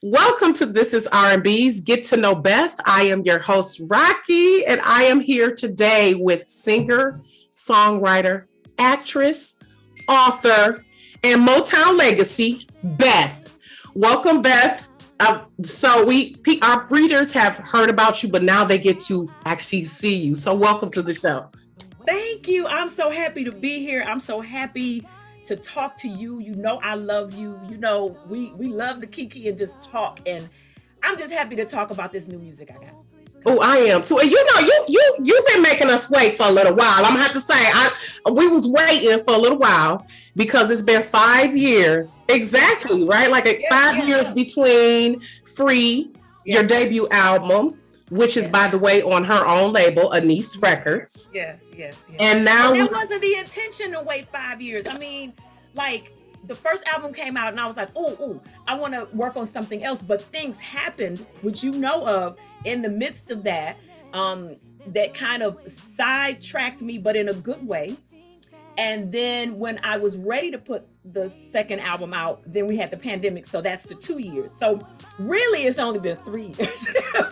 Welcome to This is R&B's Get to Know Beth. I am your host, Rocky, and I am here today with singer, songwriter, actress, author, and Motown legacy, Beth. Welcome, Beth. Our readers have heard about you, but now they get to actually see you. So welcome to the show. Thank you. I'm so happy to be here. I'm so happy to talk to you. You know I love you. You know we love to kiki and just talk. And I'm just happy to talk about this new music I got. Oh, I am too. And you've been making us wait for a little while. I'm gonna have to say, we was waiting for a little while because it's been 5 years exactly, right? Like 5 years between Free, your debut album, which is, by the way, on her own label, Anise Records. Yes. And now that wasn't the intention to wait 5 years. I mean, like the first album came out and I was like, oh, I want to work on something else. But things happened, which you know of, in the midst of that, that kind of sidetracked me, but in a good way. And then when I was ready to put the second album out, then we had the pandemic. So that's the 2 years. So really, it's only been 3 years,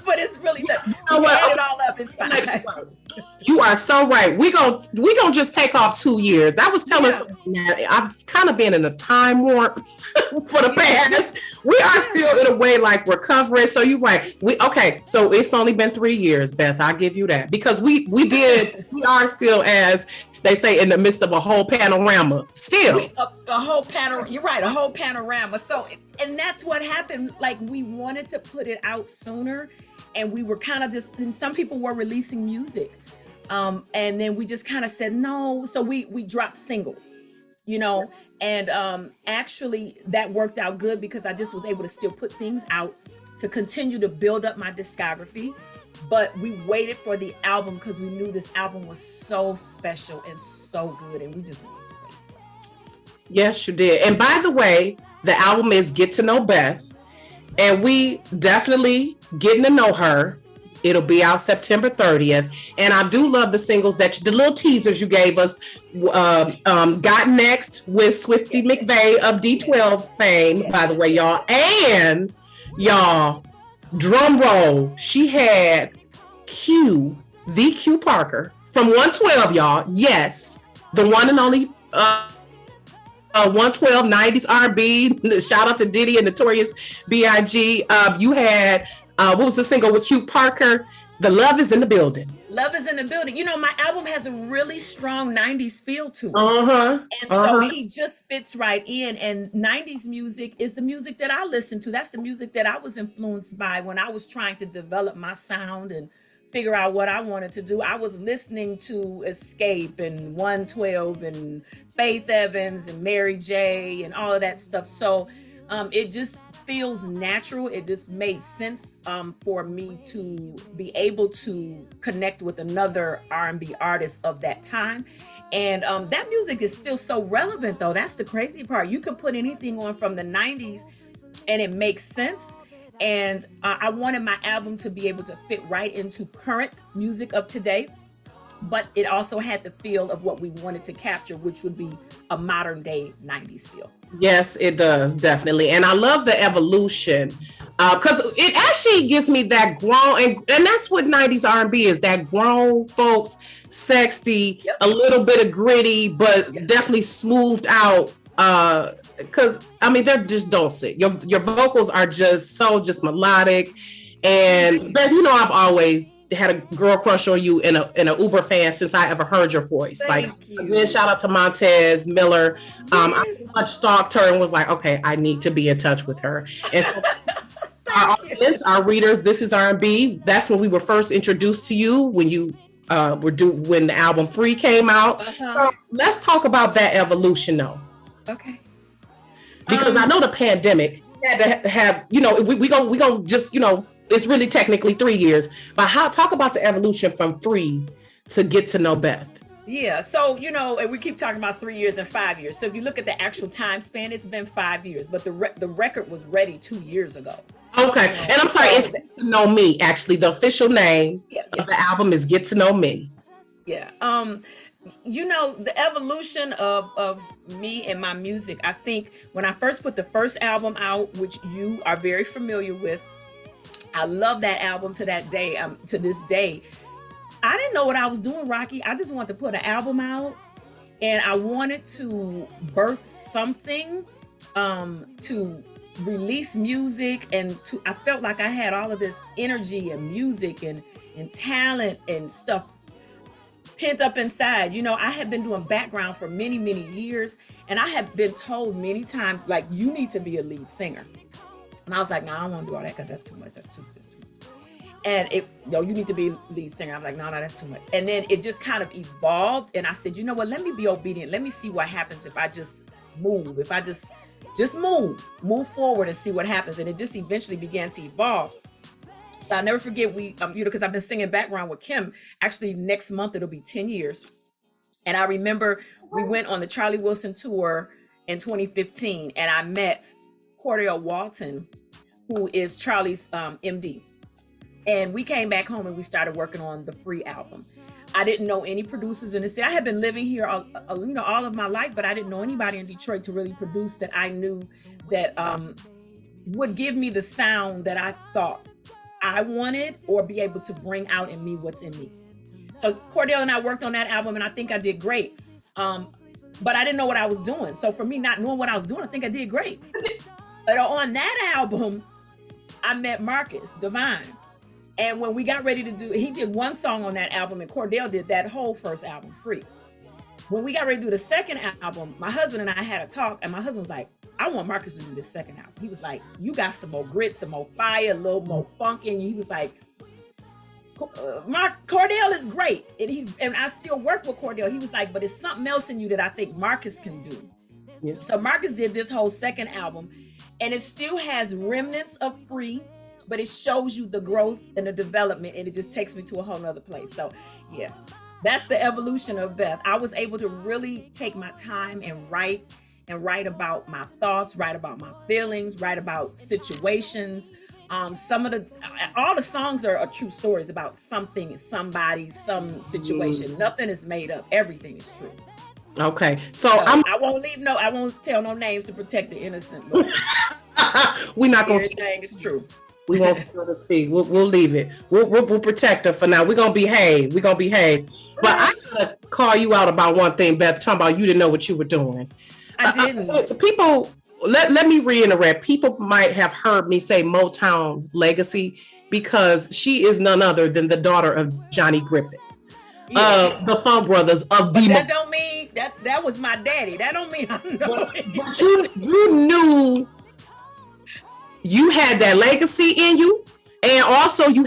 but it's really add it all up. It's fine. You are so right. We gonna just take off 2 years. I was telling something that I've kind of been in a time warp for the past. We are still in a way like recovering. So you're right. So it's only been 3 years, Beth. I'll give you that because we are still, as they say, in the midst of a whole panorama still. A whole panorama. You're right. A whole panorama. So, and that's what happened. Like we wanted to put it out sooner and we were kind of just, and some people were releasing music. And then we just kind of said, no. So we dropped singles, and actually that worked out good because I just was able to still put things out to continue to build up my discography. But we waited for the album because we knew this album was so special and so good, and we just wanted to wait for it. Yes, you did. And by the way, the album is Get to Know Beth, and we definitely getting to know her. It'll be out September 30th. And I do love the singles the little teasers you gave us. Got Next with Swifty McVeigh of D12 fame, by the way, y'all. And y'all, drum roll, she had the Q Parker from 112, y'all. Yes, the one and only 112 90s R&B. Shout out to Diddy and Notorious B.I.G. You had what was the single with Q Parker? The Love is in the Building. Love is in the Building. My album has a really strong 90s feel to it. And so he just fits right in. And 90s music is the music that I listen to. That's the music that I was influenced by when I was trying to develop my sound and figure out what I wanted to do. I was listening to Escape and 112 and Faith Evans and Mary J and all of that stuff. So it just feels natural. It just made sense for me to be able to connect with another R&B artist of that time. And that music is still so relevant, though. That's the crazy part. You can put anything on from the 90s and it makes sense. And I wanted my album to be able to fit right into current music of today. But it also had the feel of what we wanted to capture, which would be a modern day 90s feel. Yes, it does, definitely. And I love the evolution because it actually gives me that grown, and that's what 90s R&B is, that grown folks, sexy, a little bit of gritty, but definitely smoothed out. Because, they're just dulcet. Your vocals are just melodic. And Beth, I've always had a girl crush on you and a Uber fan since I ever heard your voice. Again, shout out to Montez Miller. I much stalked her and was like, okay, I need to be in touch with her. And so our audience, our readers, This is R&B. That's when we were first introduced to you when you when the album Free came out. So let's talk about that evolution though. Okay. Because I know the pandemic had to have, we gonna just, it's really technically 3 years, but talk about the evolution from Free to Get to Know Beth. Yeah. So, and we keep talking about 3 years and 5 years. So if you look at the actual time span, it's been 5 years, but the record was ready 2 years ago. Okay. And I'm sorry, it's Get to Know Me. Actually, the official name of the album is Get to Know Me. Yeah. You know, the evolution of me and my music, I think when I first put the first album out, which you are very familiar with, I love that album to that day, to this day. I didn't know what I was doing, Rocky. I just wanted to put an album out, and I wanted to birth something, to release music, and I felt like I had all of this energy and music and talent and stuff pent up inside. You know, I had been doing background for many, many years, and I had been told many times, like, you need to be a lead singer. And I was like, no, I don't want to do all that because that's too much. That's too much. And you need to be lead singer. I'm like, no, that's too much. And then it just kind of evolved. And I said, you know what, let me be obedient. Let me see what happens if I just move. If I just move forward and see what happens. And it just eventually began to evolve. So I'll never forget, because I've been singing background with Kim. Actually, next month, it'll be 10 years. And I remember we went on the Charlie Wilson tour in 2015, and I met Cordell Walton, who is Charlie's MD. And we came back home and we started working on the Free album. I didn't know any producers in the city. I had been living here all of my life, but I didn't know anybody in Detroit to really produce that I knew that would give me the sound that I thought I wanted, or be able to bring out in me what's in me. So Cordell and I worked on that album, and I think I did great. But I didn't know what I was doing. So for me, not knowing what I was doing, I think I did great. But on that album, I met Marcus Divine. And when we got ready to he did one song on that album, and Cordell did that whole first album, Free. When we got ready to do the second album, my husband and I had a talk, and my husband was like, I want Marcus to do this second album. He was like, you got some more grit, some more fire, a little more funk in you. He was like, Cordell is great. And I still work with Cordell. He was like, but it's something else in you that I think Marcus can do. Yeah. So Marcus did this whole second album, and it still has remnants of Free, but it shows you the growth and the development, and it just takes me to a whole nother place. So yeah, that's the evolution of Beth. I was able to really take my time and write about my thoughts, write about my feelings, write about situations. All the songs are true stories about something, somebody, some situation. Nothing is made up. Everything is true. Okay. So I won't tell no names to protect the innocent. But we're not going to say everything is true. We won't spill the tea. We'll leave it. We'll protect her for now. We're gonna behave. But I gotta call you out about one thing, Beth. Talking about you didn't know what you were doing. I didn't. People, let me reiterate. People might have heard me say Motown legacy because she is none other than the daughter of Johnny Griffith, of the Funk Brothers. That don't mean that was my daddy. That don't mean I know. But you knew. You had that legacy in you, and also you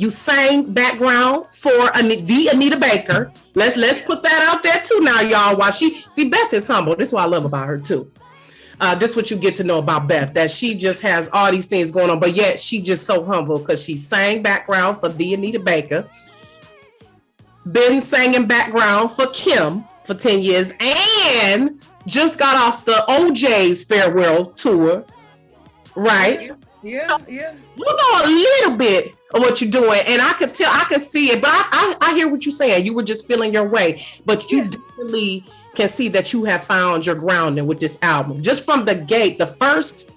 sang background for the Anita Baker. Let's put that out there too now, y'all. While Beth is humble. This is what I love about her too. This is what you get to know about Beth, that she just has all these things going on, but yet she just so humble because she sang background for the Anita Baker, been singing background for Kim for 10 years, and just got off the OJ's farewell tour. Right. Yeah. You know a little bit of what you're doing, and I could see it. But I hear what you're saying. You were just feeling your way, but you definitely can see that you have found your grounding with this album. Just from the gate, the first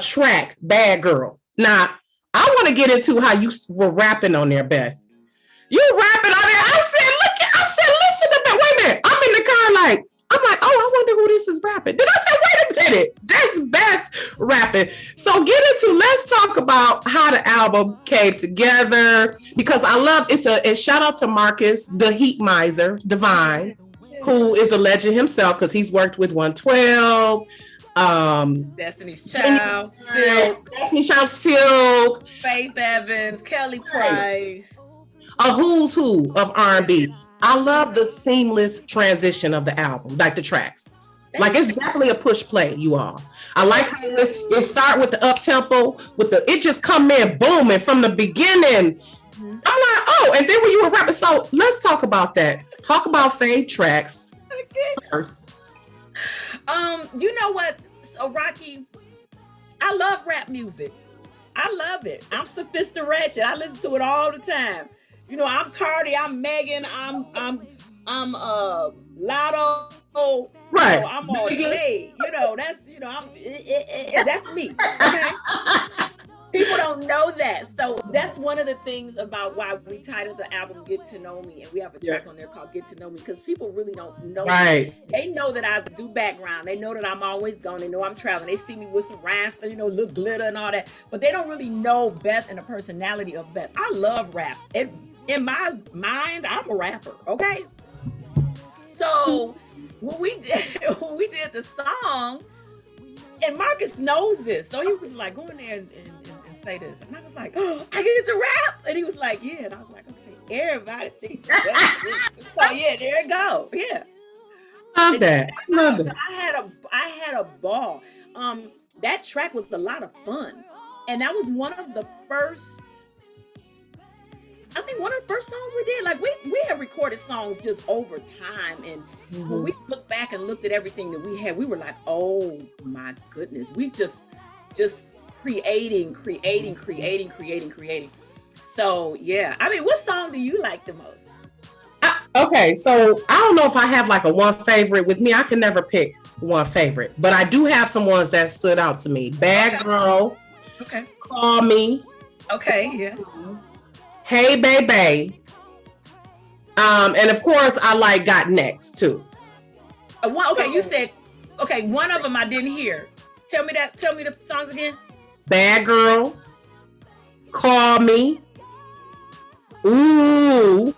track, "Bad Girl." Now, I want to get into how you were rapping on there, Beth. You rapping on there. I said, listen to that. Wait a minute. I'm in the car I'm like, oh, I wonder who this is rapping. Then I said, wait a minute, that's Beth rapping. So let's talk about how the album came together, because I love and shout out to Marcus, the Heat Miser, Divine, who is a legend himself because he's worked with 112. Destiny's Child, Silk, Faith Evans, Kelly Price. A who's who of R&B. I love the seamless transition of the album, like the tracks. Like it's definitely a push play, you all. I like how it start with the up tempo, it just come in booming from the beginning. Mm-hmm. I'm like, oh, and then when you were rapping, so let's talk about that. Talk about fave tracks first. You know what? So Rocky, I love rap music. I love it. I'm sophisticated. I listen to it all the time. You know, I'm Cardi, I'm Megan, I'm I'm Lotto. Right. I'm all day. That's me. Okay. People don't know that. So that's one of the things about why we titled the album Get to Know Me. And we have a track on there called Get to Know Me, because people really don't know me. They know that I do background. They know that I'm always gone. They know I'm traveling. They see me with some rasta, little glitter and all that. But they don't really know Beth and the personality of Beth. I love rap. In my mind, I'm a rapper. Okay. So when we did the song, and Marcus knows this, so he was like, go in there and say this, and I was like, oh, I get to rap, and he was like, yeah, and I was like, okay, everybody thinks that. So yeah, there it go, yeah. Love that. Love So that. I had a ball. That track was a lot of fun, and that was one of the first. I think one of the first songs we did. Like we have recorded songs just over time, and when we look back and looked at everything that we had, we were like, oh my goodness, we just creating. So yeah, I mean, what song do you like the most? Okay, so I don't know if I have like a one favorite. With me, I can never pick one favorite, but I do have some ones that stood out to me. Bad Girl. Okay. Call Me. Okay, yeah. Hey Baby. And of course I like Got Next too. You said, okay, one of them I didn't hear. Tell me the songs again. Bad Girl. Call Me. Ooh.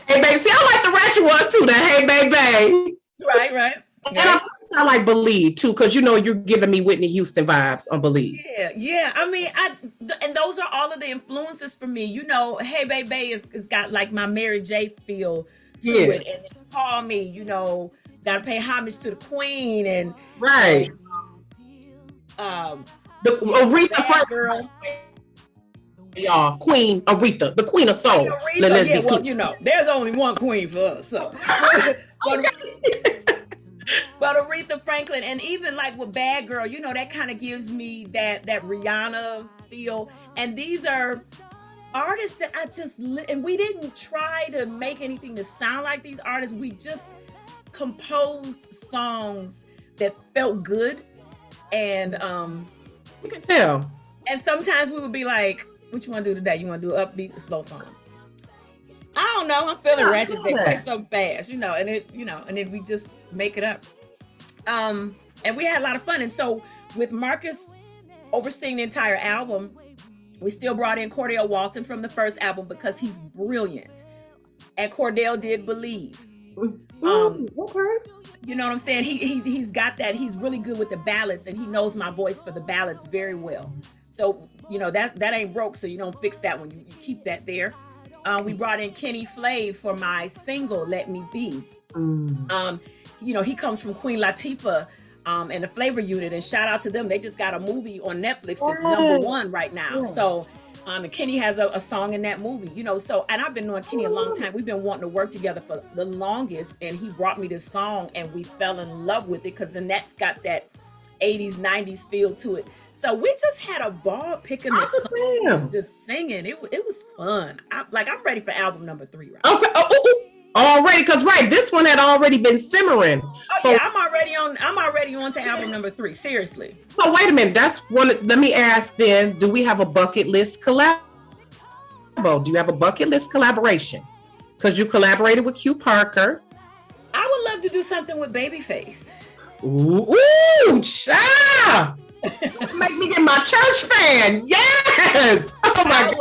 Hey Baby. See, I like the ratchet ones too. The Hey Baby. Right. And of course I like Believe too, because you're giving me Whitney Houston vibes on Believe. Yeah. I mean, and those are all of the influences for me. Hey Baby is got like my Mary J feel to it, and then Call Me. Gotta pay homage to the Queen, and right. The Aretha girl. Y'all, Queen Aretha, the Queen of Soul. There's only one Queen for us. So. But Aretha Franklin, and even like with Bad Girl, that kind of gives me that Rihanna feel. And these are artists that I just, and we didn't try to make anything to sound like these artists. We just composed songs that felt good. And you can tell. And sometimes we would be like, what you want to do today? You want to do an upbeat or slow song? I don't know. I'm feeling ratchet. They play so fast, and then we just make it up. And we had a lot of fun. And so with Marcus overseeing the entire album, we still brought in Cordell Walton from the first album because he's brilliant. And Cordell did Believe. Okay. You know what I'm saying? He's got that. He's really good with the ballads, and he knows my voice for the ballads very well. So, that ain't broke. So you don't fix that one. You keep that there. We brought in Kenny Flav for my single, Let Me Be. He comes from Queen Latifah and the Flavor Unit, and shout out to them. They just got a movie on Netflix that's #1 right now. Yes. So, and Kenny has a song in that movie, and I've been knowing Kenny a long time. We've been wanting to work together for the longest, and he brought me this song, and we fell in love with it because then that's got that 80s, 90s feel to it. So we just had a ball picking the song, just singing. It was fun. I'm ready for album #3 right now. Okay. Already, because this one had already been simmering. Yeah, I'm already on to album #3. Seriously. So wait a minute. That's one. Let me ask then, do we have a bucket list collab? Do you have a bucket list collaboration? Because you collaborated with Q Parker. I would love to do something with Babyface. Ooh, child. Make me get my church fan. Yes. Oh my God.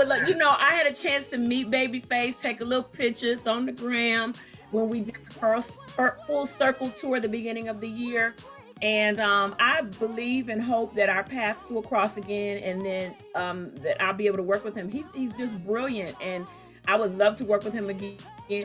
I had a chance to meet Babyface, take a little pictures on the gram when we did the full circle tour at the beginning of the year. And I believe and hope that our paths will cross again, and then that I'll be able to work with him. He's just brilliant, and I would love to work with him again,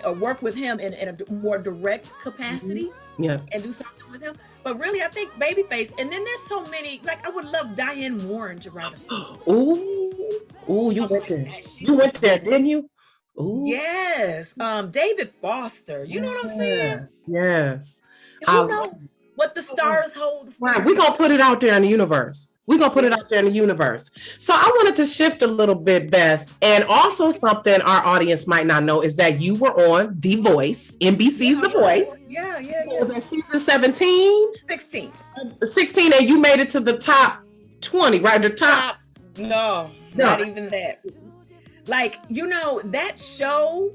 or work with him in a more direct capacity. Yeah. And do something with him. But really, I think Babyface, and then there's so many, I would love Diane Warren to write a song. Ooh, you went there. You went there, didn't you? Ooh. Yes. David Foster. You know what I'm saying? Yes. Who knows what the stars hold? Right. We're going to put it out there in the universe. We're going to put it out there in the universe. So I wanted to shift a little bit, Beth. And also something our audience might not know is that you were on The Voice, NBC's The Voice. Yeah. Was that season 17? 16. 16, and you made it to the top 20, right? The top. No, not even that. Like, that show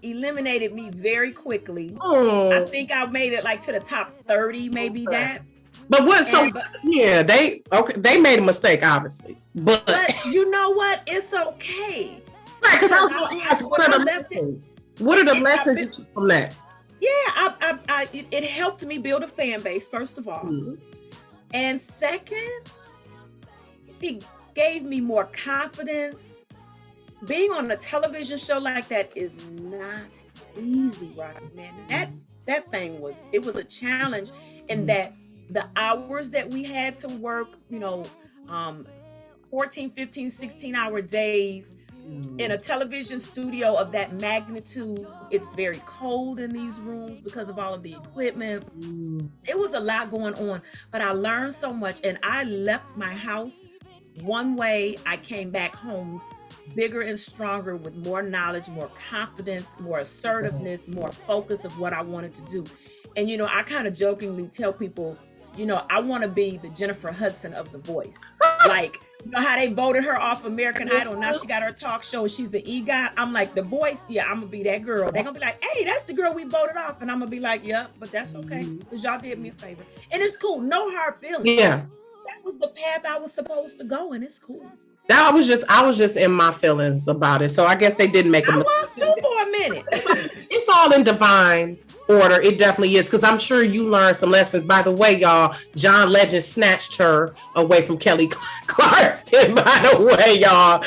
eliminated me very quickly. I think I made it like to the top 30, maybe that. But they made a mistake, obviously. But you know what? It's okay. Right, because I was going to ask, what are the lessons? What are the lessons you took from that? Yeah, it helped me build a fan base, first of all. Mm-hmm. And second, it gave me more confidence. Being on a television show like that is not easy, right, man? That thing was a challenge in that the hours that we had to work, 14, 15, 16-hour days in a television studio of that magnitude. It's very cold in these rooms because of all of the equipment. It was a lot going on, but I learned so much, and I left my house one way. I came back home bigger and stronger with more knowledge, more confidence, more assertiveness, more focus of what I wanted to do. And, I kind of jokingly tell people, I want to be the Jennifer Hudson of The Voice. Like, how they voted her off American Idol. Now she got her talk show. She's an EGOT. I'm like, The Voice. Yeah, I'm going to be that girl. They're going to be like, hey, that's the girl we voted off. And I'm going to be like, yep, but that's okay. Because y'all did me a favor. And it's cool. No hard feelings. Yeah. That was the path I was supposed to go. And it's cool. I was just in my feelings about it. So I guess they didn't make a mistake. I was too for a minute. It's all in divine order. It definitely is, because I'm sure you learned some lessons. By the way, y'all, John Legend snatched her away from Kelly Clarkson, by the way, y'all.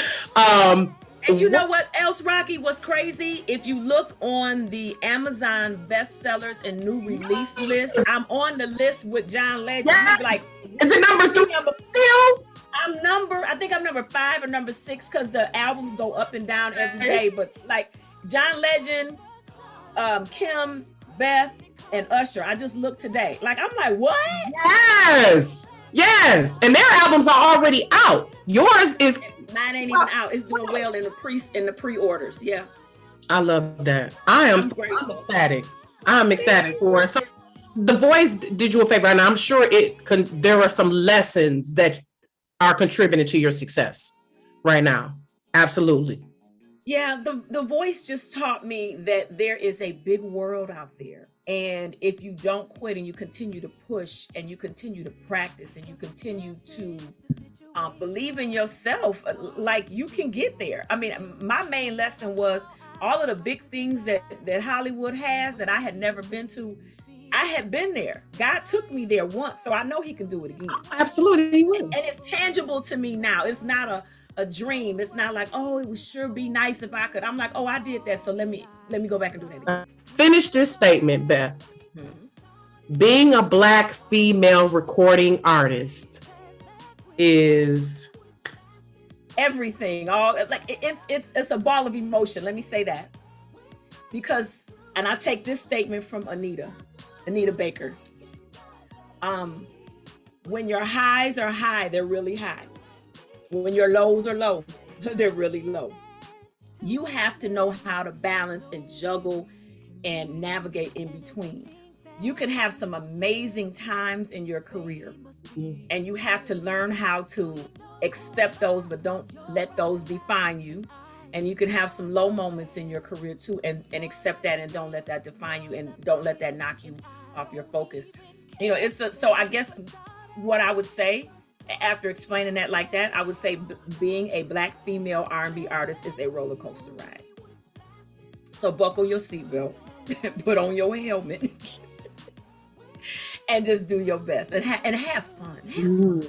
And you know what else, Rocky, was crazy? If you look on the Amazon bestsellers and new release list, I'm on the list with John Legend. Yeah. Like, is it number 3 still? I think I'm number 5 or number 6, because the albums go up and down every day. But like John Legend, Kim, Beth, and Usher, I just looked today. Like, I'm like, what? Yes. And their albums are already out. Yours is mine ain't even out. It's doing well in the pre-orders. Yeah. I love that. I'm ecstatic. I'm ecstatic for it. So The Voice did you a favor, and I'm sure there are some lessons that are contributing to your success right now. Absolutely. Yeah, the Voice just taught me that there is a big world out there. And if you don't quit and you continue to push and you continue to practice and you continue to believe in yourself, like, you can get there. I mean, my main lesson was all of the big things that Hollywood has that I had never been to. I had been there. God took me there once, so I know he can do it again. Absolutely. And it's tangible to me now. It's not a dream. It's not like, oh, it would sure be nice if I could. I'm like, oh, I did that, so let me go back and do that again. Finish this statement, Beth. Being a Black female recording artist is everything. All like it's a ball of emotion. Let me say that, because, and I take this statement from Anita Baker. When your highs are high, they're really high. When your lows are low, they're really low. You have to know how to balance and juggle and navigate in between. You can have some amazing times in your career, and you have to learn how to accept those, but don't let those define you. And you can have some low moments in your career too, and accept that, and don't let that define you, and don't let that knock you off your focus. So I guess what I would say after explaining that like that, I would say being a Black female R&B artist is a roller coaster ride. So buckle your seatbelt, put on your helmet, and just do your best and have fun.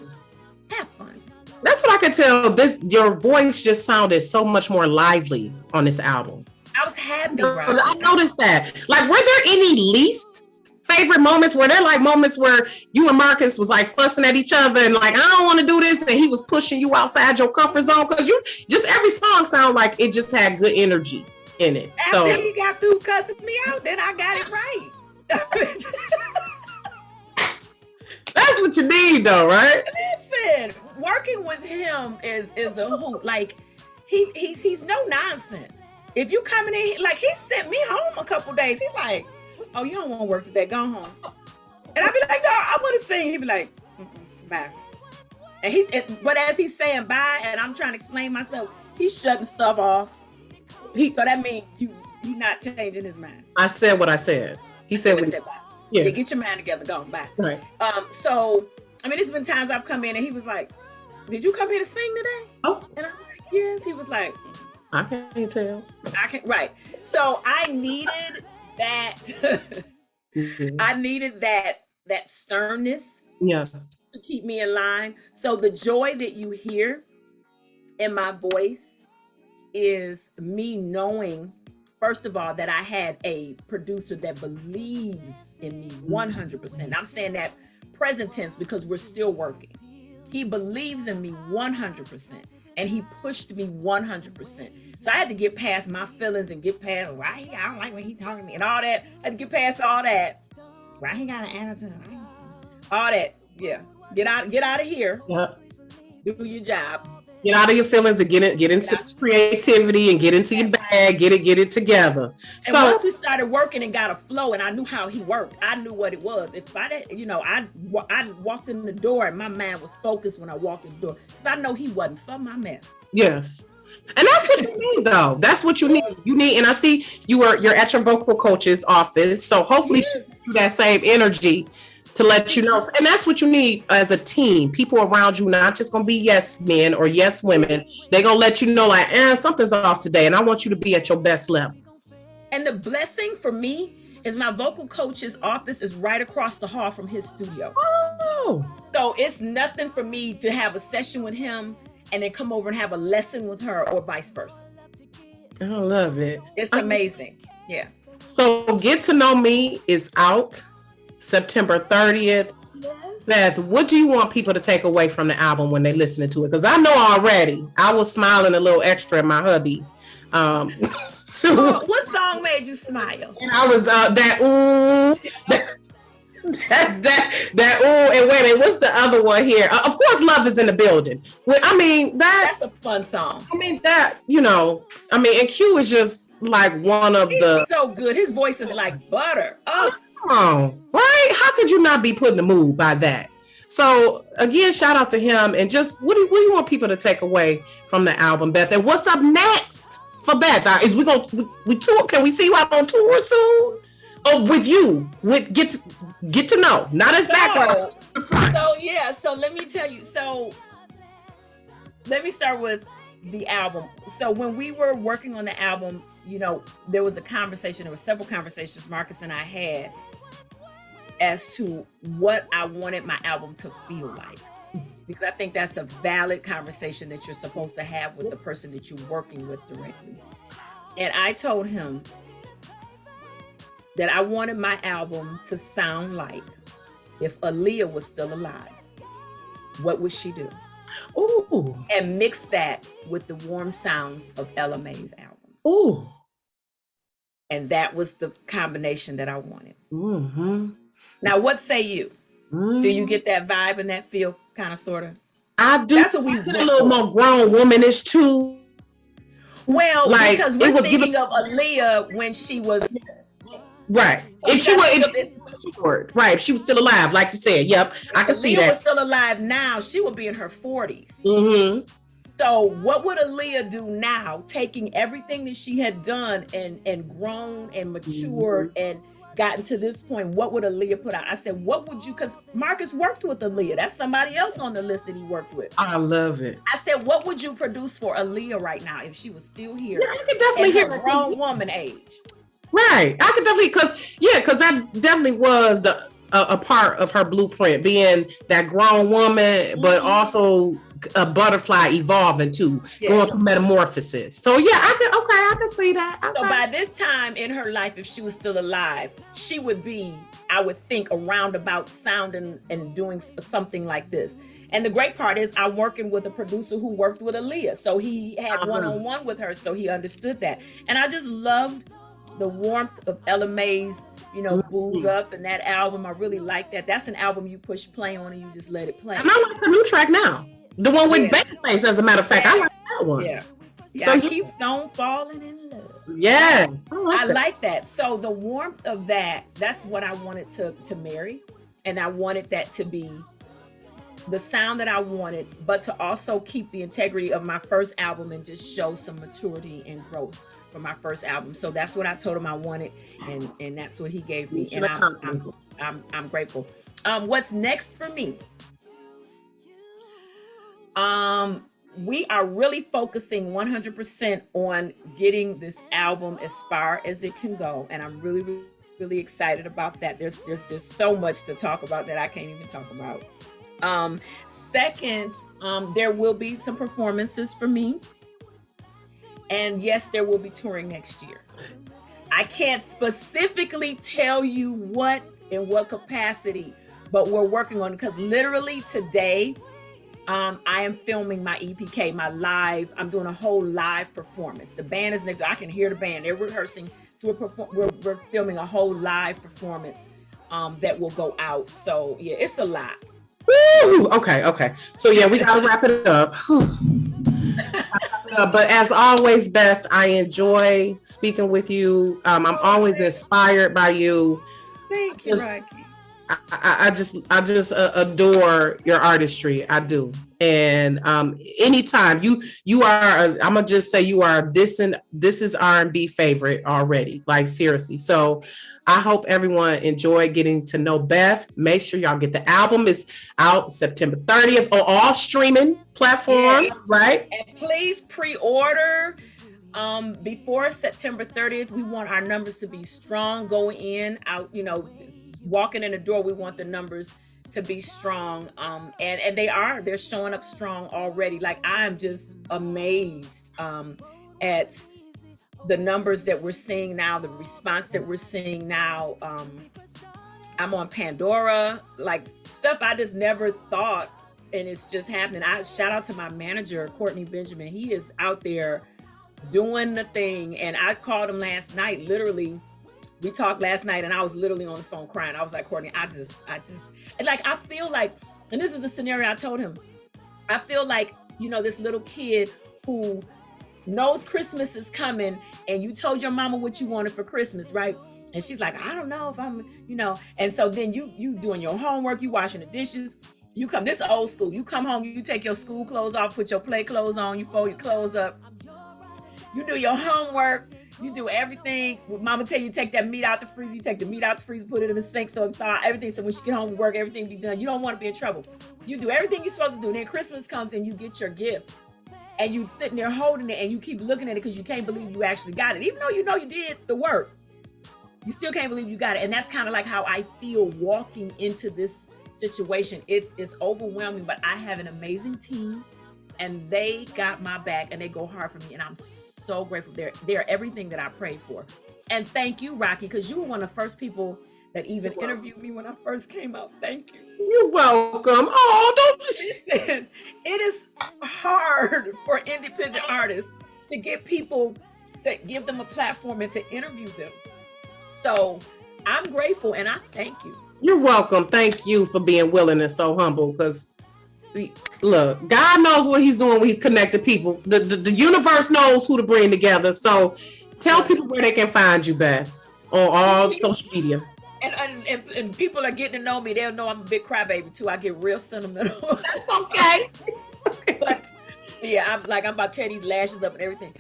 Have fun. That's what I could tell. Your voice just sounded so much more lively on this album. I was happy. Right? I noticed that. Like, were there any least favorite moments? Were there like moments where you and Marcus was like fussing at each other and like, I don't want to do this, and he was pushing you outside your comfort zone? Because you just, every song sounded like it just had good energy in it. After he got through cussing me out, then I got it right. That's what you need, though, right? working with him is a hoot. Like he's no nonsense. If you coming in, like he sent me home a couple days. He's like, oh, you don't want to work today, go home. And I'd be like, no, I want to sing. He'd be like, bye. And but as he's saying bye, and I'm trying to explain myself, he's shutting stuff off. So that means he's not changing his mind. I said what I said. He said bye. Yeah. Yeah, get your mind together, go bye. Right. So I mean, there's been times I've come in and he was like, did you come here to sing today? Oh. And I'm like, yes. He was like, I can't tell. Right. So I needed that. I needed that sternness. Yeah. To keep me in line. So the joy that you hear in my voice is me knowing, first of all, that I had a producer that believes in me 100%. I'm saying that present tense because we're still working. He believes in me 100%, and he pushed me 100%. So I had to get past my feelings and get past why I don't like when he talking to me and all that. I had to get past all that. Why he got an attitude? All that. Yeah. Get out of here. Yep. Do your job. Get out of your feelings and get into creativity and get into your bag. Get it together. And so once we started working and got a flow, and I knew how he worked, I knew what it was. If I didn't, I walked in the door and my mind was focused when I walked in the door because I know he wasn't for my mess. Yes. And that's what you need, though. That's what you need. You need, and I see you're at your vocal coach's office, so hopefully she gives you that same energy to let you know. And that's what you need as a team. People around you, not just going to be yes men or yes women. They're going to let you know like, something's off today. And I want you to be at your best level. And the blessing for me is my vocal coach's office is right across the hall from his studio. Oh. So it's nothing for me to have a session with him and then come over and have a lesson with her or vice versa. I love it. It's amazing. Yeah. So Get to Know Me is out September 30th. Yes. Beth, what do you want people to take away from the album when they listening to it? Because I know already, I was smiling a little extra at my hubby. So what song made you smile? And I was that ooh, that ooh, and wait a minute, what's the other one here? Of course, Love Is in the Building. I mean, that's a fun song. I mean, and Q is just like one of He's so good. His voice is like butter. Oh. Come on, right? How could you not be put in the mood by that? So again, shout out to him. And just what do you want people to take away from the album, Beth? And what's up next for Beth? Is we tour? Can we see you out on tour soon? Oh, with you, with get to know, not as background. So let me tell you. So let me start with the album. So when we were working on the album, there was several conversations Marcus and I had as to what I wanted my album to feel like. Because I think that's a valid conversation that you're supposed to have with the person that you're working with directly. And I told him that I wanted my album to sound like if Aaliyah was still alive, what would she do? Ooh. And mix that with the warm sounds of Ella Mai's album. Ooh. And that was the combination that I wanted. Mm-hmm. Now, what say you? Mm-hmm. Do you get that vibe and that feel kind of, sort of? I do. That's what we get a little more grown womanish too. Well, because we're thinking of Aaliyah when she was... Right. If she was still alive, like you said. Yep, I can see that. If Aaliyah was still alive now, she would be in her 40s. Mm-hmm. So what would Aaliyah do now, taking everything that she had done and grown and matured and gotten to this point? What would Aaliyah put out? I said, what would you, because Marcus worked with Aaliyah. That's somebody else on the list that he worked with. I love it. I said, what would you produce for Aaliyah right now if she was still here? Yeah, I could definitely hear her grown woman age. Right. I could definitely, because that definitely was a part of her blueprint, being that grown woman, but also a butterfly evolving too, going through metamorphosis. So yeah, I can see that. Okay. So by this time in her life, if she was still alive, she would be, I would think, around about sounding and doing something like this. And the great part is I'm working with a producer who worked with Aaliyah. So he had one-on-one with her, so he understood that. And I just loved the warmth of Ella Mai's, Booed Up, and that album. I really like that. That's an album you push play on and you just let it play. And I like the new track now. The one with Babyface, as a matter of fact. I like that one. Yeah. Yeah, So I you- keeps on falling in love. Yeah. I like that. So the warmth of that's what I wanted to marry. And I wanted that to be the sound that I wanted, but to also keep the integrity of my first album and just show some maturity and growth for my first album. So that's what I told him I wanted, and that's what he gave me. And I'm grateful. What's next for me? We are really focusing 100% on getting this album as far as it can go, and I'm really, really, really excited about that. There's just so much to talk about that I can't even talk about. Second, there will be some performances for me, and yes, there will be touring next year. I can't specifically tell you what in what capacity, but we're working on it, because literally today, I am filming my EPK, my live. I'm doing a whole live performance. The band is next door. I can hear the band. They're rehearsing. So we're filming a whole live performance that will go out. So yeah, it's a lot. Woo! Okay. So yeah, we gotta wrap it up. But as always, Beth, I enjoy speaking with you. I'm always inspired by you. Thank you, Rocky. I just adore your artistry. I do. And anytime you are, I'm gonna just say you are this is R&B favorite already. Like seriously. So I hope everyone enjoyed getting to know Beth. Make sure y'all get the album. It's out September 30th on all streaming platforms, yes. Right? And please pre-order. Before September 30th, we want our numbers to be strong going in, out, walking in the door. We want the numbers to be strong. And they're showing up strong already. Like, I'm just amazed at the numbers that we're seeing now, the response that we're seeing now. I'm on Pandora, like stuff I just never thought, and it's just happening. I shout out to my manager, Courtney Benjamin. He is out there doing the thing. And I called him last night, literally. We talked last night and I was literally on the phone crying. I was like, Courtney, I just, like, I feel like, and this is the scenario I told him. I feel like, this little kid who knows Christmas is coming, and you told your mama what you wanted for Christmas, right? And she's like, I don't know if I'm, and so then you doing your homework, you washing the dishes, you come, this is old school. You come home, you take your school clothes off, put your play clothes on, you fold your clothes up, you do your homework, you do everything. Mama tell you take that meat out the freezer, you take the meat out the freezer, put it in the sink so it thaw, everything. So when she get home from work, everything be done. You don't want to be in trouble. You do everything you're supposed to do. Then Christmas comes and you get your gift. And you sitting there holding it and you keep looking at it because you can't believe you actually got it. Even though you did the work, you still can't believe you got it. And that's kind of like how I feel walking into this situation. It's overwhelming, but I have an amazing team and they got my back and they go hard for me. And I'm so grateful. They're everything that I prayed for. And thank you, Rocky, because you were one of the first people that even interviewed me when I first came out. Thank you. You're welcome. Oh, don't listen. It is hard for independent artists to get people, to give them a platform and to interview them. So I'm grateful and I thank you. You're welcome. Thank you for being willing and so humble, because look, God knows what he's doing when he's connected people. The universe knows who to bring together. So tell people where they can find you, Beth, on all social media. And people are getting to know me. They'll know I'm a big crybaby too. I get real sentimental. That's okay. But yeah, I'm about to tear these lashes up and everything.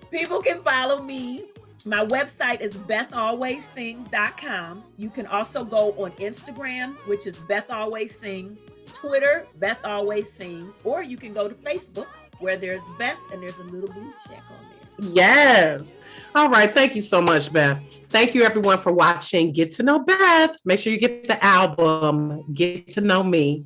People can follow me. My website is bethalwayssings.com. You can also go on Instagram, which is Beth Always Sings, Twitter, Beth Always Sings, or you can go to Facebook where there's Beth and there's a little blue check on there. Yes. All right. Thank you so much, Beth. Thank you, everyone, for watching Get to Know Beth. Make sure you get the album, Get to Know Me.